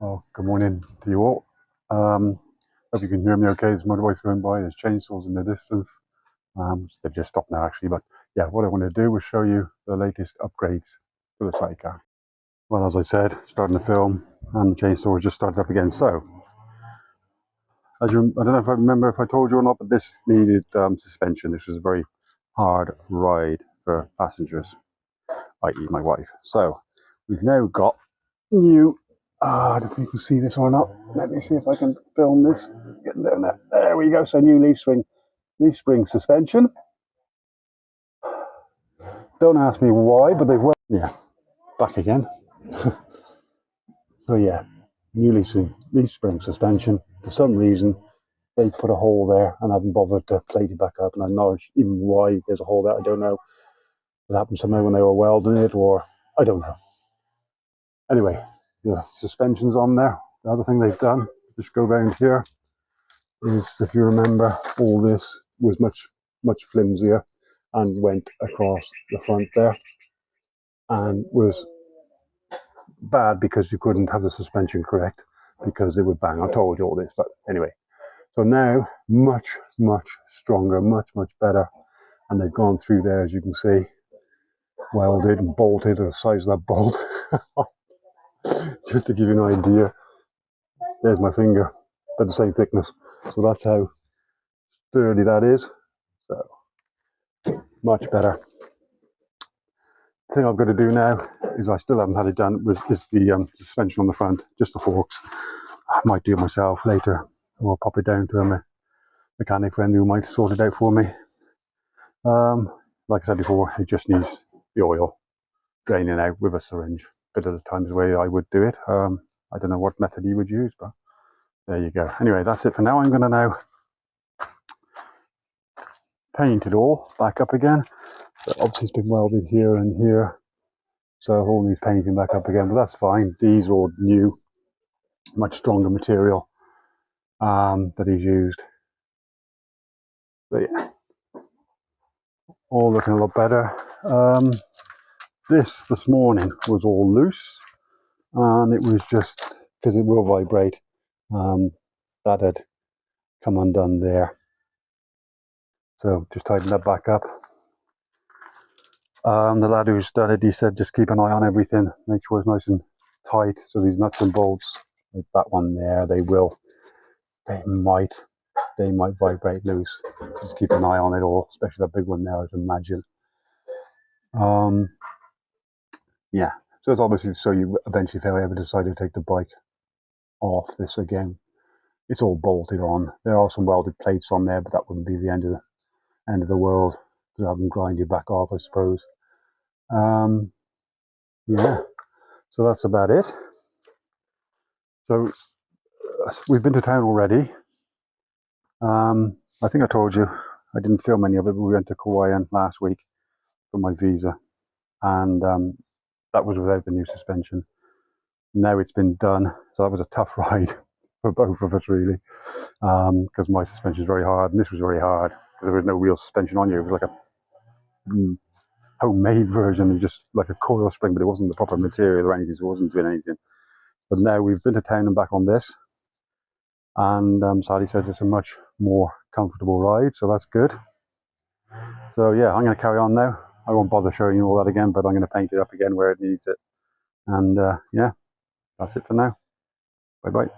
Well, good morning to you all. Hope you can hear me okay. There's motorbikes going by, there's chainsaws in the distance. They've just stopped now actually, but yeah, what I want to do was show you the latest upgrades to the Sidecar. Well, as I said, starting the film and the chainsaw just started up again. So, I don't know if I remember if I told you or not, but this needed suspension. This was a very hard ride for passengers, i.e. my wife. So, we've now got new, I don't know if you can see this or not. Let me see if I can film this. Getting down there. There we go. So new leaf spring suspension. Don't ask me why, but they've yeah, back again. So yeah, new leaf spring suspension. For some reason, they put a hole there and haven't bothered to plate it back up. And I'm not even why there's a hole there. I don't know. It happened somehow when they were welding it, or I don't know. Anyway, the suspension's on there. The other thing they've done, just go around here, is, if you remember, all this was much flimsier and went across the front there and was bad because you couldn't have the suspension correct because it would bang. I told you all this, but anyway. So now, much stronger, much better. And they've gone through there, as you can see, welded and bolted to the size of that bolt. Just to give you an idea, there's my finger, but the same thickness. So that's how sturdy that is. So, much better. The thing I've got to do now is, I still haven't had it done, is the suspension on the front, just the forks. I might do it myself later, or pop it down to a mechanic friend who might sort it out for me. Like I said before, it just needs the oil draining out with a syringe. Bit of the times the way I would do it. I don't know what method you would use, but there you go. Anyway, that's it for now. I'm going to now paint it all back up again. So obviously it's been welded here and here, so it all needs painting back up again, but that's fine. These are all new, much stronger material that he's used. So yeah, all looking a lot better. This morning was all loose, and it was just because it will vibrate. That had come undone there, so just tighten that back up. The lad who started, he said just keep an eye on everything, make sure it's nice and tight. So these nuts and bolts, like that one there, they might vibrate loose. Just keep an eye on it all, especially that big one there, I'd imagine. Yeah, so it's obviously so you eventually, if I ever decide to take the bike off this again, it's all bolted on. There are some welded plates on there, but that wouldn't be the end of the world to have them grinded back off, I suppose. Yeah, so that's about it. So we've been to town already. I think I told you I didn't film any of it, but we went to Kauai last week for my visa, and that was without the new suspension. Now it's been done, so that was a tough ride for both of us, really, because my suspension is very hard, and this was very hard because there was no real suspension on you. It was like a homemade version, just like a coil spring, but it wasn't the proper material or anything, so it wasn't doing anything. But now we've been to town and back on this, and Sally says it's a much more comfortable ride, so that's good. So yeah, I'm going to carry on now. I won't bother showing you all that again, but I'm going to paint it up again where it needs it. And yeah, that's it for now. Bye bye.